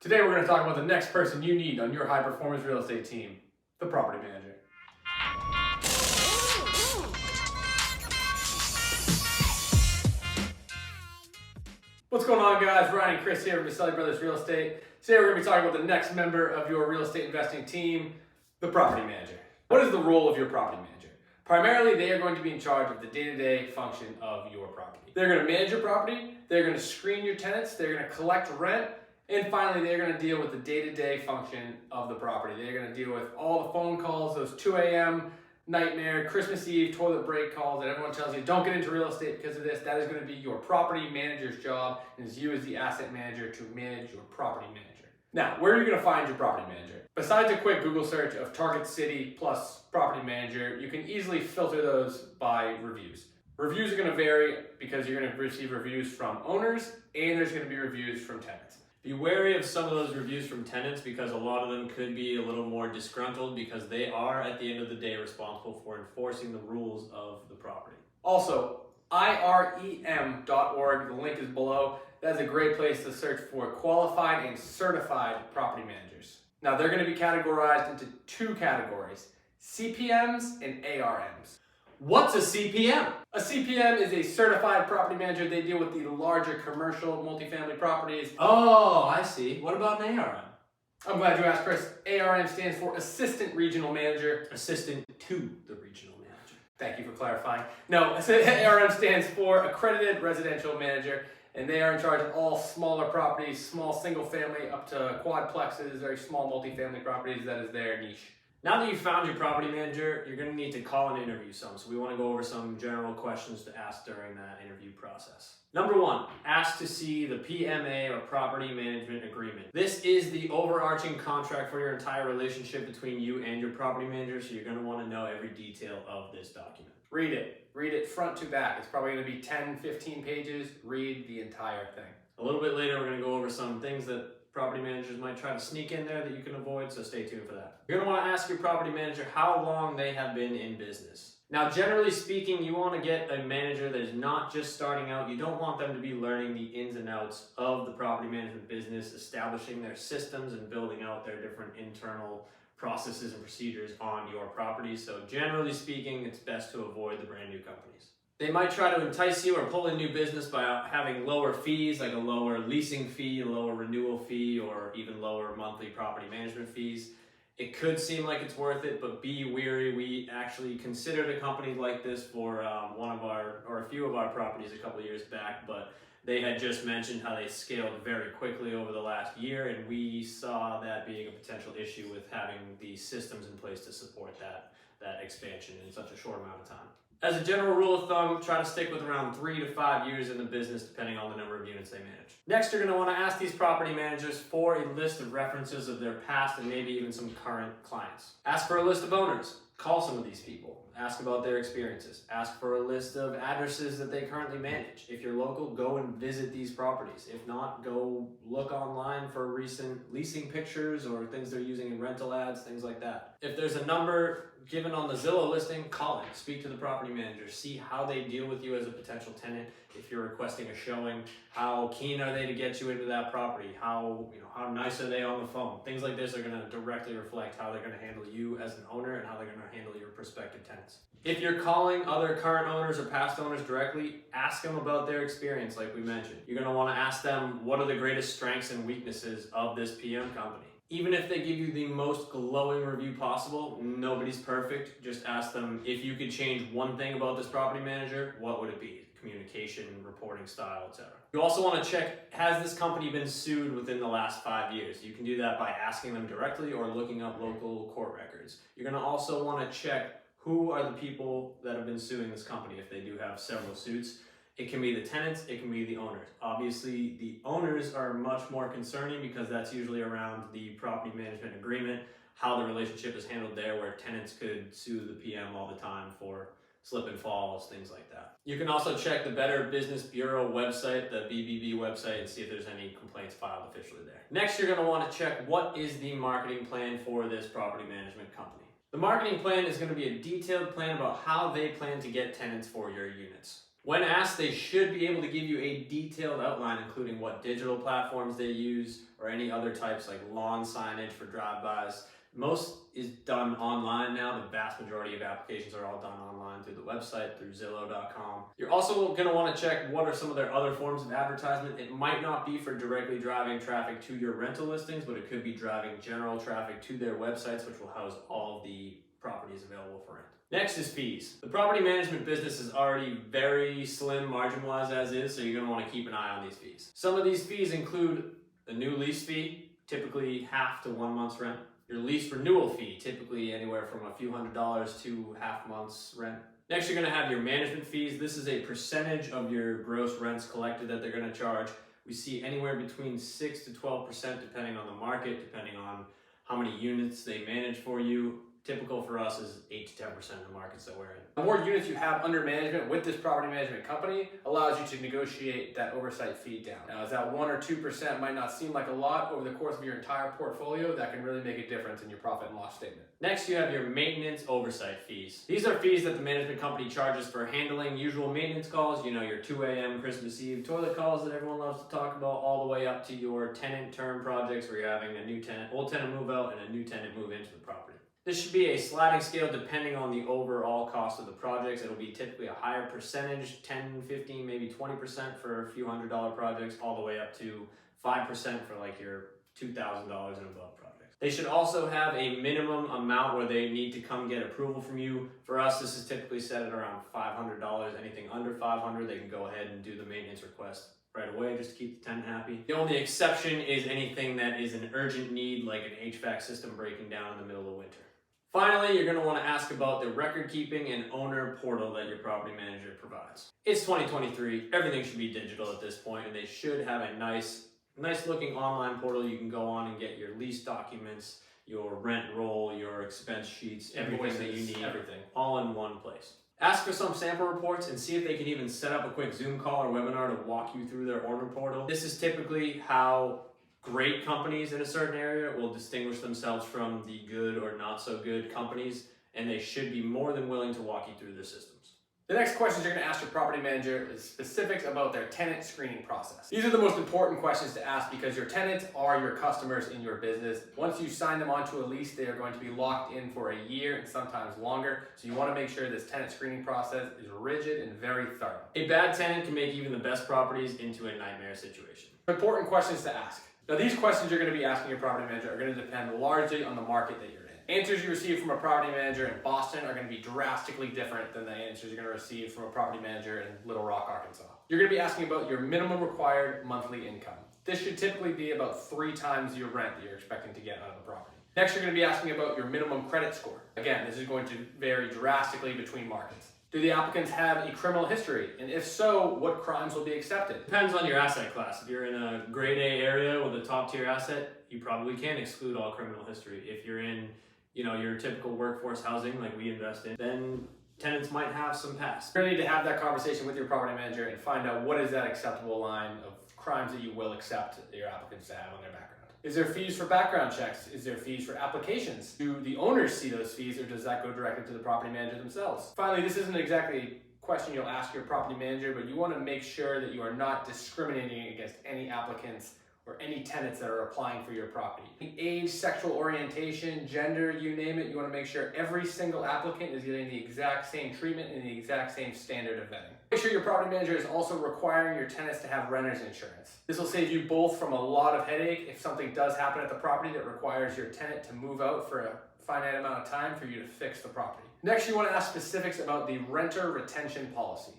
Today we're going to talk about the next person you need on your high performance real estate team, the property manager. What's going on, guys? Ryan and Chris here with Boselli Brothers Real Estate. Today we're going to be talking about the next member of your real estate investing team, the property manager. What is the role of your property manager? Primarily, they are going to be in charge of the day-to-day function of your property. They're going to manage your property, they're going to screen your tenants, they're going to collect rent, and finally, they're going to deal with the day-to-day function of the property. They're going to deal with all the phone calls, those 2 a.m. nightmare, Christmas Eve, toilet break calls that everyone tells you, don't get into real estate because of this. That is going to be your property manager's job, and it's you as the asset manager to manage your property manager. Now, where are you going to find your property manager? Besides a quick Google search of target city plus property manager, you can easily filter those by reviews. Reviews are going to vary because you're going to receive reviews from owners and there's going to be reviews from tenants. Be wary of some of those reviews from tenants because a lot of them could be a little more disgruntled because they are, at the end of the day, responsible for enforcing the rules of the property. Also, IREM.org, the link is below. That's a great place to search for qualified and certified property managers. Now, they're going to be categorized into two categories, CPMs and ARMs. What's a CPM? A CPM is a certified property manager. They deal with the larger commercial multifamily properties. Oh, I see. What about an ARM? I'm glad you asked, Chris. ARM stands for Assistant Regional Manager. Assistant to the regional manager. Thank you for clarifying. No, ARM stands for Accredited Residential Manager, and they are in charge of all smaller properties, small single family up to quadplexes, very small multifamily properties. That is their niche. Now that you've found your property manager, you're going to need to call and interview some. So we want to go over some general questions to ask during that interview process. Number one, ask to see the PMA or Property Management Agreement. This is the overarching contract for your entire relationship between you and your property manager, so you're going to want to know every detail of this document. Read it. Read it front to back. It's probably going to be 10, 15 pages. Read the entire thing. A little bit later, we're going to go over some things that property managers might try to sneak in there that you can avoid, so stay tuned for that. You're going to want to ask your property manager how long they have been in business. Now, generally speaking, you want to get a manager that is not just starting out. You don't want them to be learning the ins and outs of the property management business, establishing their systems and building out their different internal processes and procedures on your property. So generally speaking, it's best to avoid the brand new companies. They might try to entice you or pull in new business by having lower fees, like a lower leasing fee, a lower renewal fee, or even lower monthly property management fees. It could seem like it's worth it, but be wary. We actually considered a company like this for a few of our properties a couple of years back, but they had just mentioned how they scaled very quickly over the last year, and we saw that being a potential issue with having the systems in place to support that expansion in such a short amount of time. As a general rule of thumb, try to stick with around 3 to 5 years in the business, depending on the number of units they manage. Next, you're going to want to ask these property managers for a list of references of their past and maybe even some current clients. Ask for a list of owners. Call some of these people. Ask about their experiences. Ask for a list of addresses that they currently manage. If you're local, go and visit these properties. If not, go look online for recent leasing pictures or things they're using in rental ads, things like that. If there's a number given on the Zillow listing, call it. Speak to the property manager. See how they deal with you as a potential tenant. If you're requesting a showing, how keen are they to get you into that property? How nice are they on the phone? Things like this are going to directly reflect how they're going to handle you as an owner and how they're going to handle your prospective tenants. If you're calling other current owners or past owners directly, ask them about their experience, like we mentioned. You're going to want to ask them what are the greatest strengths and weaknesses of this PM company. Even if they give you the most glowing review possible, nobody's perfect. Just ask them, if you could change one thing about this property manager, what would it be? Communication, reporting style, etc. You also want to check, has this company been sued within the last 5 years? You can do that by asking them directly or looking up local court records. You're going to also want to check who are the people that have been suing this company if they do have several suits. It can be the tenants, it can be the owners. Obviously, the owners are much more concerning because that's usually around the property management agreement, how the relationship is handled there, where tenants could sue the PM all the time for slip and falls, things like that. You can also check the Better Business Bureau website, the BBRE website, and see if there's any complaints filed officially there. Next, you're going to want to check what is the marketing plan for this property management company. The marketing plan is going to be a detailed plan about how they plan to get tenants for your units. When asked, they should be able to give you a detailed outline, including what digital platforms they use or any other types like lawn signage for drive-bys. Most is done online now. The vast majority of applications are all done online through the website, through Zillow.com. You're also going to want to check what are some of their other forms of advertisement. It might not be for directly driving traffic to your rental listings, but it could be driving general traffic to their websites, which will house all of the properties available for rent. Next is fees. The property management business is already very slim margin-wise as is, so you're going to want to keep an eye on these fees. Some of these fees include a new lease fee, typically half to 1 month's rent. Your lease renewal fee, typically anywhere from a few $100s to half month's rent. Next, you're going to have your management fees. This is a percentage of your gross rents collected that they're going to charge. We see anywhere between 6 to 12% depending on the market, depending on how many units they manage for you. Typical for us is 8 to 10% of the markets that we're in. The more units you have under management with this property management company allows you to negotiate that oversight fee down. Now, as that 1 or 2% might not seem like a lot over the course of your entire portfolio, that can really make a difference in your profit and loss statement. Next, you have your maintenance oversight fees. These are fees that the management company charges for handling usual maintenance calls, you know, your 2 a.m. Christmas Eve toilet calls that everyone loves to talk about, all the way up to your tenant term projects where you're having a new tenant, old tenant move out and a new tenant move into the property. This should be a sliding scale depending on the overall cost of the projects. It'll be typically a higher percentage, 10, 15, maybe 20% for a few $100 projects, all the way up to 5% for like your $2,000 and above projects. They should also have a minimum amount where they need to come get approval from you. For us, this is typically set at around $500. Anything under $500, they can go ahead and do the maintenance request right away just to keep the tenant happy. The only exception is anything that is an urgent need, like an HVAC system breaking down in the middle of winter. Finally, you're going to want to ask about the record keeping and owner portal that your property manager provides. It's 2023, everything should be digital at this point, and they should have a nice looking online portal you can go on and get your lease documents, your rent roll, your expense sheets, everything that you need, everything, all in one place. Ask for some sample reports and see if they can even set up a quick Zoom call or webinar to walk you through their owner portal. This is typically how great companies in a certain area will distinguish themselves from the good or not so good companies, and they should be more than willing to walk you through their systems. The next questions you're going to ask your property manager is specifics about their tenant screening process. These are the most important questions to ask because your tenants are your customers in your business. Once you sign them onto a lease, they are going to be locked in for a year and sometimes longer. So you want to make sure this tenant screening process is rigid and very thorough. A bad tenant can make even the best properties into a nightmare situation. Important questions to ask. Now, these questions you're going to be asking your property manager are going to depend largely on the market that you're in. Answers you receive from a property manager in Boston are going to be drastically different than the answers you're going to receive from a property manager in Little Rock, Arkansas. You're going to be asking about your minimum required monthly income. This should typically be about 3 times your rent that you're expecting to get out of the property. Next, you're going to be asking about your minimum credit score. Again, this is going to vary drastically between markets. Do the applicants have a criminal history? And if so, what crimes will be accepted? Depends on your asset class. If you're in a grade A area with a top tier asset, you probably can exclude all criminal history. If you're in, your typical workforce housing like we invest in, then tenants might have some past. You're going to need to have that conversation with your property manager and find out what is that acceptable line of crimes that you will accept your applicants to have on their background. Is there fees for background checks? Is there fees for applications? Do the owners see those fees, or does that go directly to the property manager themselves? Finally, this isn't exactly a question you'll ask your property manager, but you want to make sure that you are not discriminating against any applicants or any tenants that are applying for your property. Age, sexual orientation, gender, you name it, you want to make sure every single applicant is getting the exact same treatment and the exact same standard of vetting. Make sure your property manager is also requiring your tenants to have renter's insurance. This will save you both from a lot of headache if something does happen at the property that requires your tenant to move out for a finite amount of time for you to fix the property. Next, you want to ask specifics about the renter retention policy.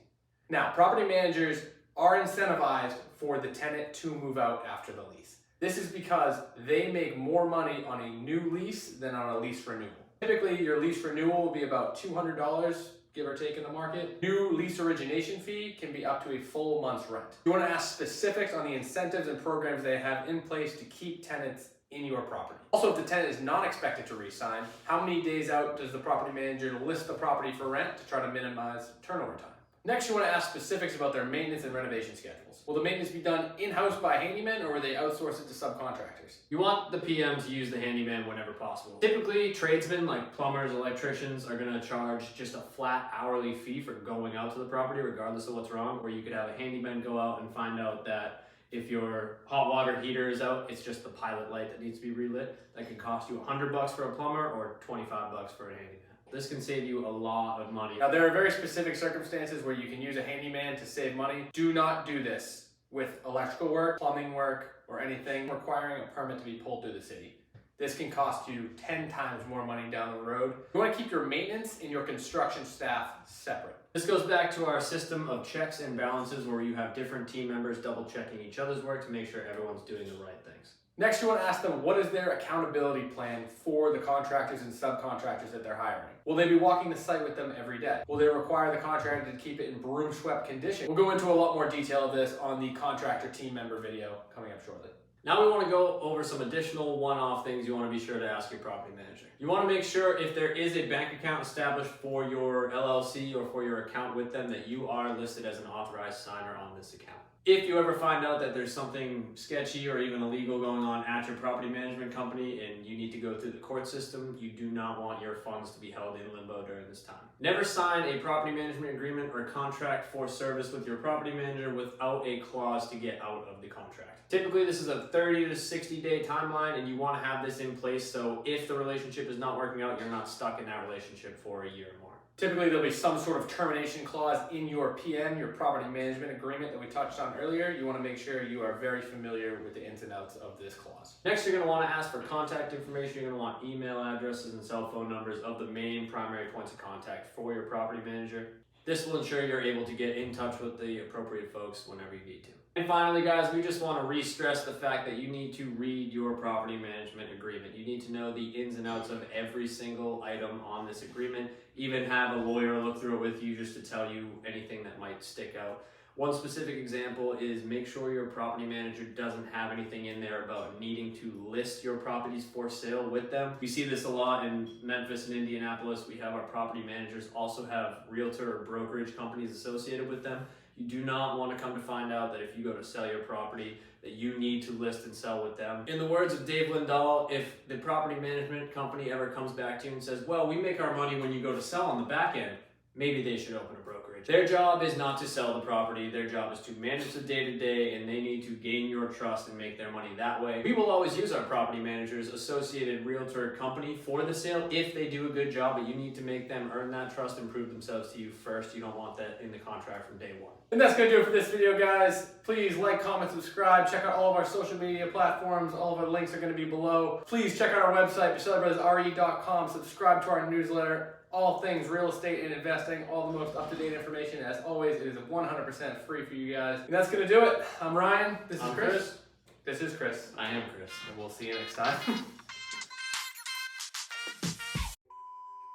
Now, property managers are incentivized for the tenant to move out after the lease. This is because they make more money on a new lease than on a lease renewal. Typically, your lease renewal will be about $200, give or take in the market. New lease origination fee can be up to a full month's rent. You want to ask specifics on the incentives and programs they have in place to keep tenants in your property. Also, if the tenant is not expected to re-sign, how many days out does the property manager list the property for rent to try to minimize turnover time? Next, you want to ask specifics about their maintenance and renovation schedules. Will the maintenance be done in-house by handymen, or will they outsource it to subcontractors? You want the PM to use the handyman whenever possible. Typically, tradesmen like plumbers, electricians are going to charge just a flat hourly fee for going out to the property regardless of what's wrong, or you could have a handyman go out and find out that if your hot water heater is out, it's just the pilot light that needs to be relit. That can cost you $100 for a plumber or $25 for a handyman. This can save you a lot of money. Now, there are very specific circumstances where you can use a handyman to save money. Do not do this with electrical work, plumbing work, or anything requiring a permit to be pulled through the city. This can cost you 10 times more money down the road. You want to keep your maintenance and your construction staff separate. This goes back to our system of checks and balances where you have different team members double checking each other's work to make sure everyone's doing the right things. Next, you want to ask them, what is their accountability plan for the contractors and subcontractors that they're hiring? Will they be walking the site with them every day? Will they require the contractor to keep it in broom swept condition? We'll go into a lot more detail of this on the contractor team member video coming up shortly. Now we want to go over some additional one-off things you want to be sure to ask your property manager. You want to make sure if there is a bank account established for your LLC or for your account with them that you are listed as an authorized signer on this account. If you ever find out that there's something sketchy or even illegal going on at your property management company and you need to go through the court system, you do not want your funds to be held in limbo during this time. Never sign a property management agreement or contract for service with your property manager without a clause to get out of the contract. Typically, this is a 30 to 60 day timeline and you want to have this in place so if the relationship is not working out, you're not stuck in that relationship for a year or more. Typically, there'll be some sort of termination clause in your PM, your property management agreement that we touched on earlier. You want to make sure you are very familiar with the ins and outs of this clause. Next, you're going to want to ask for contact information. You're going to want email addresses and cell phone numbers of the main primary points of contact for your property manager. This will ensure you're able to get in touch with the appropriate folks whenever you need to. And finally, guys, we just want to re-stress the fact that you need to read your property management agreement. You need to know the ins and outs of every single item on this agreement. Even have a lawyer look through it with you just to tell you anything that might stick out. One specific example is make sure your property manager doesn't have anything in there about needing to list your properties for sale with them. We see this a lot in Memphis and Indianapolis. We have our property managers also have realtor or brokerage companies associated with them. You do not want to come to find out that if you go to sell your property that you need to list and sell with them. In the words of Dave Lindahl, if the property management company ever comes back to you and says, well, we make our money when you go to sell on the back end, maybe they should open a brokerage. Their job is not to sell the property. Their job is to manage the day-to-day, and they need to gain your trust and make their money that way. We will always use our property manager's associated realtor company for the sale if they do a good job, but you need to make them earn that trust and prove themselves to you first. You don't want that in the contract from day one. And that's going to do it for this video, guys. Please like, comment, subscribe. Check out all of our social media platforms. All of our links are going to be below. Please check out our website, BoselliBrothersRE.com. Subscribe to our newsletter. All things real estate and investing, all the most up-to-date information. As always, it is 100% free for you guys. And that's going to do it. I'm Ryan. This is Chris. This is Chris. I am Chris. And we'll see you next time.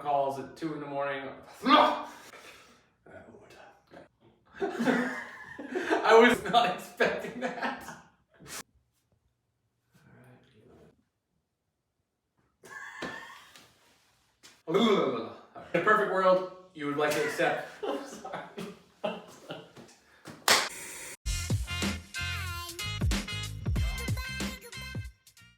Calls at 2 in the morning. One more time. I was not expecting that. In a perfect world, you would like to accept